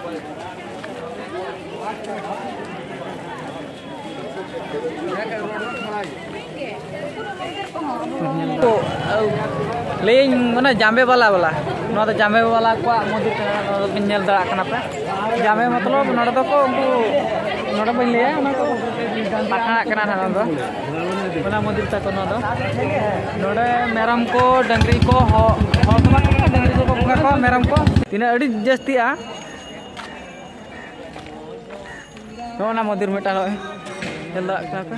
तो लें माने जामे वाला ना तो जामे वाला को मंदिर बिन दड़ा पे जामे मतलब नोड़े तो को नोड़े बन लिया ना तो पाखा कना ना दो बना मंदिर तक ना दो नोड़े मेरम को डंगरी को हो डंगरी को बुंगा को मेरम को तीना अड़ी जस्ती आ ना मंदिर मेटा हेल दड़ा पे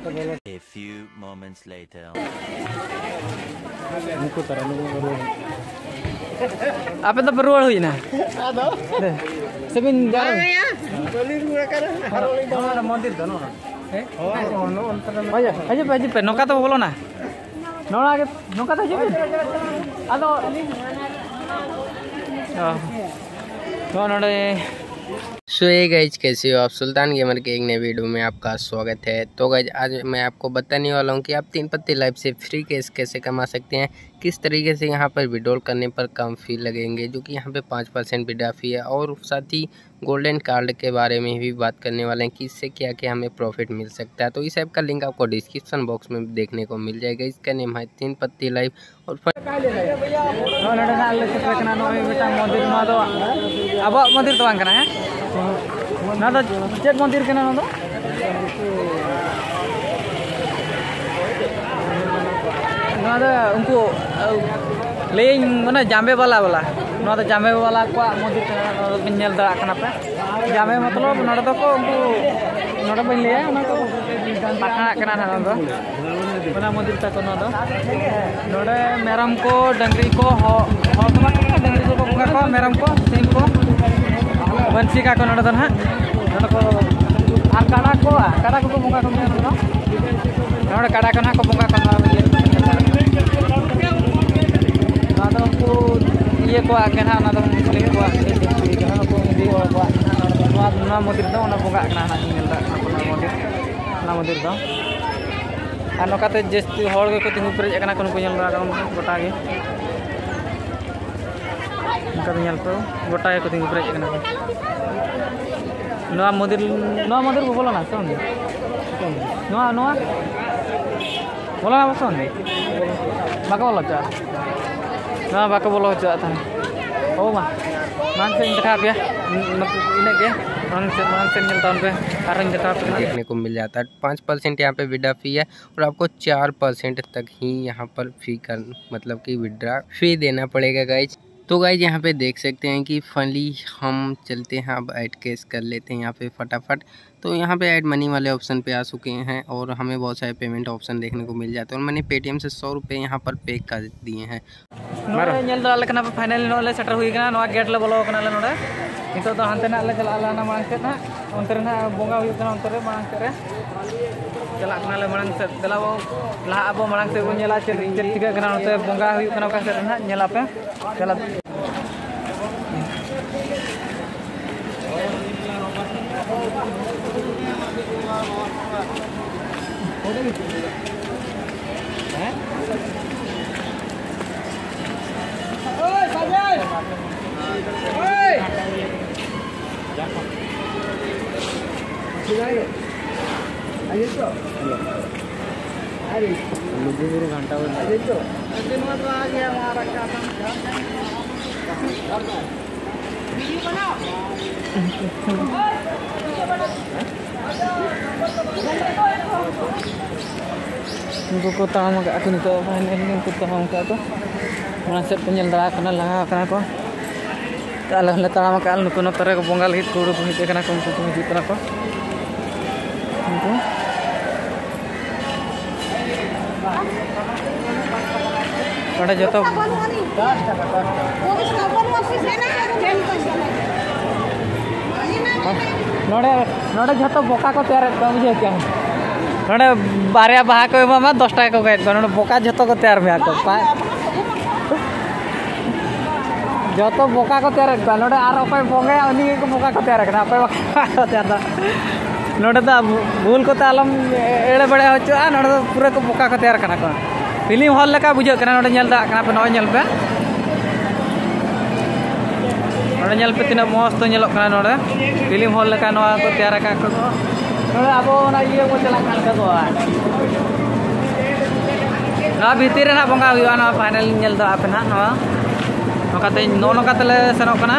A few moments later. Apa tu berual hujan na? Ada. Sebin jalan. Mana montir tu no? Aja pe. Noka tu boleh na? Noka tu aja pe. Ada. Oh. No. सो ये guys कैसे हो आप? सुल्तान gamer के एक नए video में आपका स्वागत है। तो गाइज आज मैं आपको बताने वाला हूँ कि आप 3 पत्ती लाइव से फ्री कैश कैसे कमा सकते हैं, किस तरीके से यहाँ पर विड्रॉल करने पर कम फी लगेंगे, जो कि यहाँ पे 5% विड्रॉ फी है। और साथ ही गोल्डन कार्ड के बारे में भी बात करने वाले हैं कि इससे क्या क्या हमें प्रॉफिट मिल सकता है। तो इस ऐप का लिंक आपको डिस्क्रिप्शन बॉक्स में देखने को मिल जाएगा। इसका नेम है 3 पत्ती लाइव। और अब मंदिर तो है ना तो चेक मंदिर के ना तो उनको लें माने जामे वाला ना तो जामे वाला को मंदिर बिन दड़ा पे जामे मतलब नोड़े तो को नोड़े बन लिया ना तो पाखा कना ना दो बना मंदिर तक ना दो नोड़े मेरम को डंगरी को हो डंगरी को बुंगा को मेरम को सिम को बंसी का को नोड़े तो ना नोड़े को आर काड़ा को बुंगा को नोड़े काड़ा को ना को बुंगा को ना को ये को आगे ना तो मुस्लिम को को हिंदी को ना मंदिर दो ना बुंगा ना मंदिर दो और नौकाते जस्ती हर को तिंगु पेरेज को गोटा गे गोटा को तिंगु पेरेज मंदिर को बोलो ना सोंदे बोलो ना सोंदे बाको बोलो चा ना बाको बोलो चा था ओ मान से देखा पे इने के देखने को मिल जाता है। 5% यहाँ पे विड्रॉ फी है और आपको 4% तक ही यहाँ पर फी कर मतलब कि विड्रॉ फी देना पड़ेगा गाइज। तो गाइज यहाँ पे देख सकते हैं कि फाइनली हम चलते हैं, अब ऐड कैश कर लेते हैं यहाँ पे फटाफट। तो यहाँ पे ऐड मनी वाले ऑप्शन पे आ चुके हैं और हमें बहुत सारे पेमेंट ऑप्शन देखने को मिल जाते हैं। और मैंने पेटीएम से 100 रुपये यहाँ पर पे कर दिए हैं। फाइनली सेटर हुई गेट ले बोलो नित तो हानते ना चला मांग से अंतर बंगा अंतर मांग से चला मांग से चला लहा अब मांग से बोला चेक चिका बंगा पे चला घंटा आ गया उनको को ताम का को नितो फाइनल को ताम का तो मां से पेल दड़ा लगा को ताले हले ताम का नुको नतरे को बंगा लगी कुड़ू को हिते कना को हिजुतना को नोड़े जो नोड़े जो बोका को तैयार बुझे क्या नोड़े बारे बाहा को एमा 10 टाका को गए नोड़े बोका जो को तैयार में को जो बोका को तैयार नोड़े और अकय बोंगे उनी को बोका को तैयार करना अकय को तैयार नोड़े तो भूल को आलम एड़े बड़े होचुआ नोड़े तो पूरा को बोका को तैयार करना को फिल्म हॉल लेका बुझे करना नोड़े नेल दा करना पे नय नेल पे नोड़े पे तीना मस्त तो नेलोक कना नोड़े फिल्म हॉल लेका नोआ को तैयार का को नोड़े अब ना ये को चला कान का ना भीतर ना बंगा हुआ ना फाइनल नेल दा पे ना नोआ नोकाते नोकाते सेनोक कना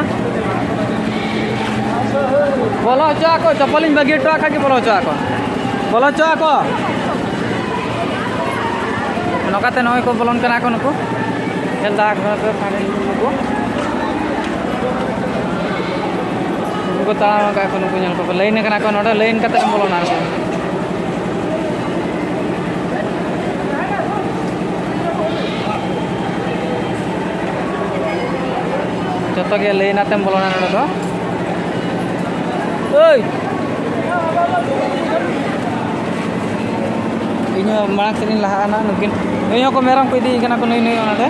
बोलो चा को चप्पलिन बगी ट्रक के बोलो चा को नोकाते नोय को बोलन कना को नुको नेल दा को फाइनल नुको को ताळा का को नुको नेल को लाइन कना को नोडे लाइन कते बोलना को जतो के लाइन आते बोलना नोडे को ओय इनो मार्क सेन लहाना नुकिन नयो को मेरम को इदी कना को नय नय ओनाते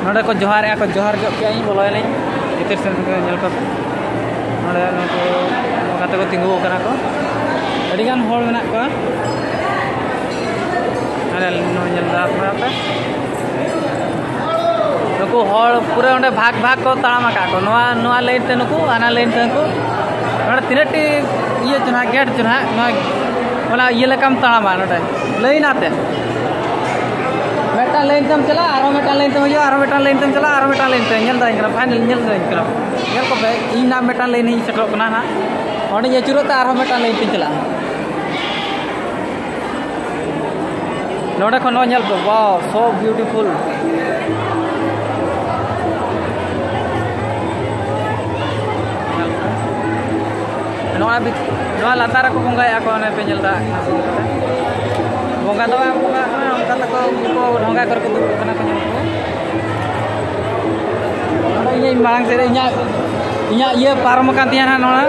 नोडे को जोहार या को जोहार जो के आई बोलय नै इतर सेन को नेल को नोडे नको काते को तिंगु कना को अडिगान होल मेना को अरे नो नेल दा पे नुको हॉल पूरा ओंडे भाग भाग को ताळामा का को नोआ नोआ लाइन ते नुको आना लाइन ते नुको नोडे तिनटी ये जना गेट जना ओना ये लकम ताळामा नोडे लाइन आते मेटा लाइन तम चला आरो मेटा लाइन तम हो आरो मेटा लाइन तम चला आरो मेटा लाइन ते नेल दाइन करा फाइनल नेल दाइन करा नेल को बे इ ना मेटा लाइन ही सेटो कना ना ओंडे ये चुरो ते आरो मेटा लाइन ते चला नोडे को नो नेल को वाओ सो ब्यूटीफुल नोआ लातार को बंगाया को ने पे नेलदा बंगा दो बंगा उनका तको को ढोंगा कर को दुब कना को ये मांग से इया ये पारम का दिया ना नोना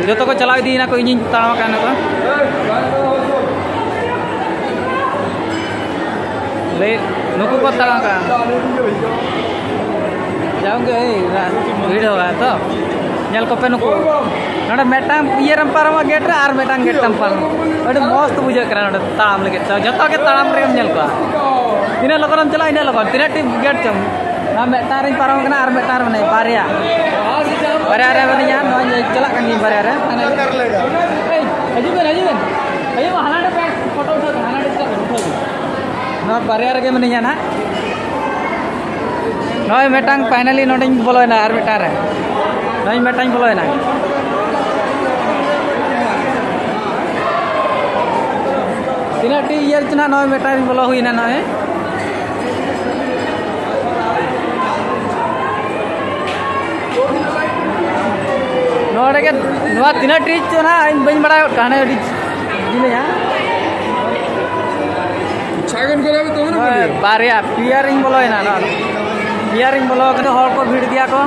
जो तो को चलाव दी ना को इन ताव का ना को ले नुको को ताव का जाओगे वीडियो है तो नेल को पे नुको नोडे मेटांग इयरम पारम गेट रे आर मेटांग गेट तम पारम अडे मस्त बुझे करा नोडे ताम लगे जतो के ताम रे नेल को इने लगरम चला इने लगन तिने टी गेट चम ना मेटा रे पारम कना आर मेटा रे बारिया रे बनिया नो चला कनी बारिया रे ए हजीबन अयो हालाडे पे फोटो उठा हालाडे चला उठो ना बारिया रे के बनिया ना नय मेटांग फाइनली नोडे बोलोना आर मेटा रे नय मेटांग बोलोना तीना टी ईयर चना नय मेटांग बोलो हुईना नय नोडे के नवा तीना टी चना इन बइन बड़ा काने अडी दिलेया छागन कराबे तो ना बारिया पियरिंग बोलोना ना पियरिंग बोलो के हॉल को भीड़ दिया को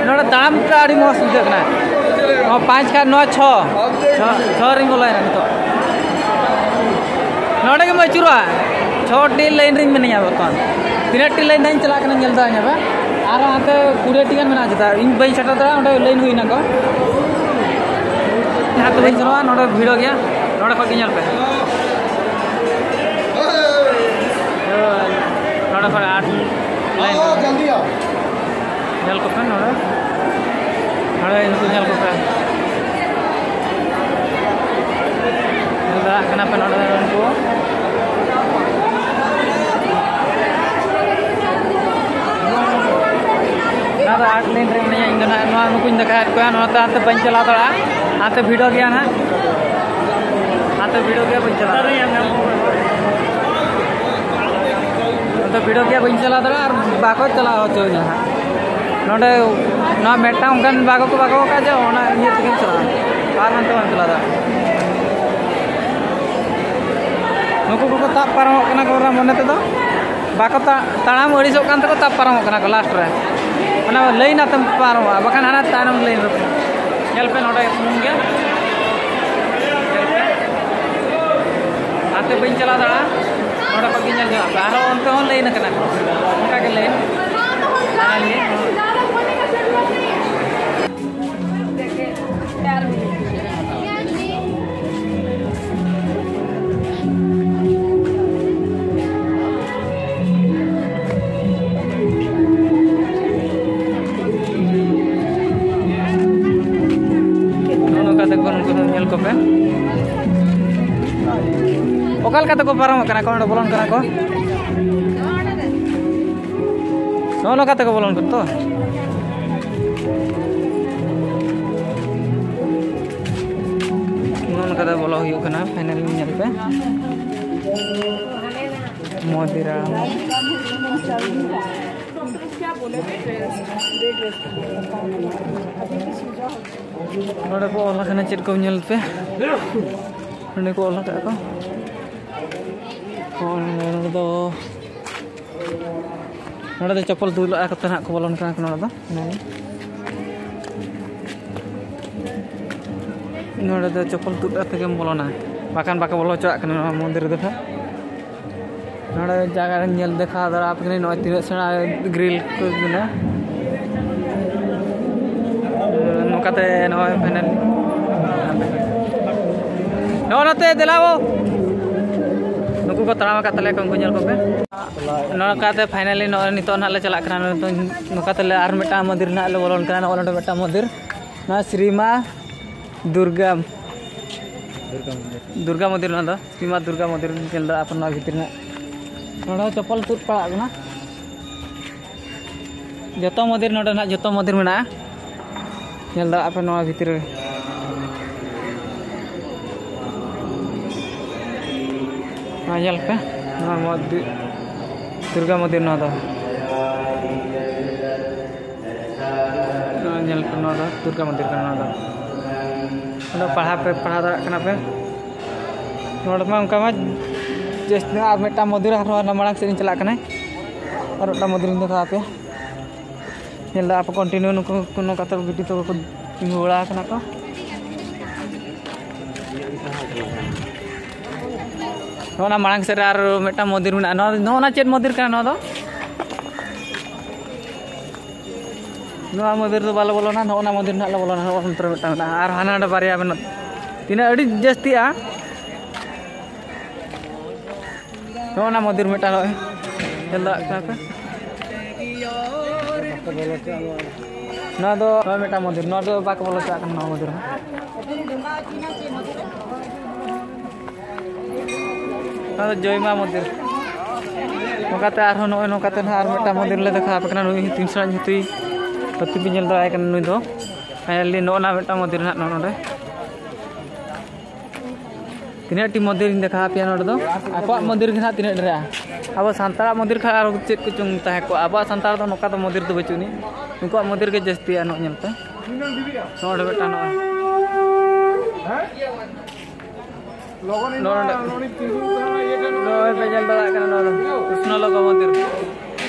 नोडे दाम का अड़ी मस्त देखना 5 का 9 6 रिंग बोला है तो नोडे के मचुरा 6 टी लाइन रिंग में नहीं आवे तो 3 टी लाइन नहीं चला के नेल दा बे आरो हाते 20 टी में ना जता इन बई सेटा दा ओंडे लाइन हुई ना को हाथ बई चलवा नोडे भिड़ो गया नोडे को नेल पे नोडे पर 8 लाइन जल्दी आओ नेल को पे नोडे नोडे इनको नेल को पे नेल कना पे नोडे उनको ना 8 लाइन रे में इन ना नो नुको इन देखा को ना हाथ बन चला दड़ा हाथ भिड़ो गया ना हाथ भिड़ो गया बन चला तो भिड़ो गया बन चला दड़ा और बाको चला हो जो ना नोडे ना मेटा उनकन बाको को का जो ना ये तकिन चला आर मनते वन चला दा नुको को ताप पारम कना को मने ते दो बाको ताणाम अड़िसो कान तको ताप पारम कना को लास्ट रे ना लाइन आतम पारम बखान हाना तानम लाइन रे नेल पे नोडे सुन गया आते बइन चला दा नोडे पगी नेल जा बारो अंत हो लाइन कना उनका के लाइन आले ओकल का को पारम कना को बोलन कना को नो का को बोलन तो नो का बोलो हुई कना फाइनली नेल पे मोदिरा नोड़े को ओला कना चेट को नेल पे नोड़े को ओला का को नोड़े दो चप्पल दुल कते ना को बोलन कना नोड़े दो नोड़े दो चप्पल दुल कते बोलना बाकान बाका बोलो चला कना मंदिर दो नोड़े जगह नेल देखा दरा आपने नय तीन सेना ग्रिल को बिना नोकाते नय फाइनल नोते दिलाओ नुकु को तराम कातले को नेल को पे नोकाते फाइनली न नितो ना ले चला कना नोकाते ले आर मेटा मंदिर ना ले बोलन कना ओलडे मेटा मंदिर ना श्रीमा दुर्गा मंदिर ना दा श्रीमा दुर्गा मंदिर नेल दा अपन भीतर ना नोड़ा चप्पल तुद पड़ा ना जो मंदिर नोड़ा ना जो मंदिर में नेल दा अपन नोड़ा भीतर नेल पे दुर्गा मंदिर ना दा नेल पे ना दा दुर्गा मंदिर का ना दा पढ़ा दरा कना पे नोड़ा मा उनका मा जैसे आप मेटा मंदिर मांग से चला और मंदिर देखा पे नेल आप कंटिन्यू नुको कतर गिटी तो तिंगु बड़ा कना को नोना मांग से आर मेटा मंदिर में नोना चेत मंदिर का नो दो नोआ मंदिर तो बाले बोलोना नोना मंदिर ना बोलोना अंतर मेटा आर हाना बारिया बन तीना अड़ी जस्ती आ नोना मंदिर मेटा नेल दा का ना दो मेटा मंदिर ना दो बाक बोलो चा ना मंदिर ना जयमा मंदिर नोकाते आर नोय नोकाते आर मेटा मंदिर ले देखा पे कना नुई 300 हितुई पति भी नेल दा कना नुई दो फाइनली नोना मेटा मंदिर ना नोडे तीना टी मंदिर देखा पे नोडे दो आपा मंदिर के ना तीना डरा अब सांतार मंदिर खा आर चेत को चुंग ताहे को अब सांतार दो नोका तो मंदिर तो बचुनी उनको मंदिर के जस्ती नो नेल पे नोडे बेटा नो नोडे पे नेल दड़ा कना नो कृष्ण लोक मंदिर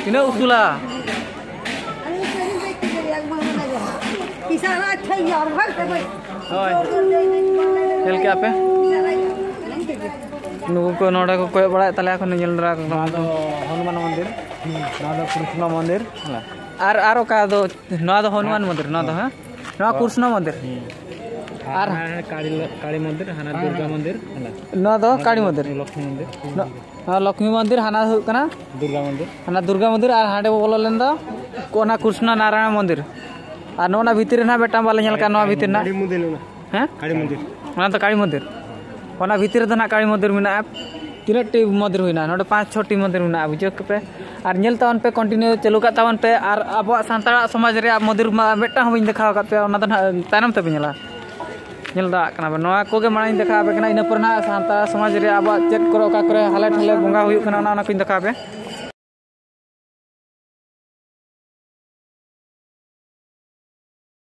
तीना उसूला नेल के आपे नुकु को नोडा को कोय बड़ा तले को नेल दरा हनुमान मंदिर ना दो कृष्ण मंदिर आर का दो ना दो हनुमान मंदिर ना दो हां ना कृष्ण मंदिर आर काली मंदिर हाना दुर्गा मंदिर ना दो काली मंदिर लक्ष्मी मंदिर ना लक्ष्मी मंदिर हाना कना दुर्गा मंदिर आर हाडे बोलो लेन दो कोना कृष्ण नारायण मंदिर आर नोना भीतर ना बेटा बाले नेल का नोआ भीतर ना हैं काली मंदिर ना तो काली मंदिर ओना भीतर तो ना काली मंदिर में तीन टी मंदिर हुई ना 5-6 टी मंदिर में बुझे पे और नेल तावन पे कंटिन्यू चालू का तावन पे और अब सांतार समाज रे मंदिर मेटा हम देखा पे तायनम ते नेला नेल दा कना नोआ को गे माने देखा पे कना इन पर ना सांतार समाज रे अब चेक करो का करे हाले ठले बंगा हुई कना ना को देखा पे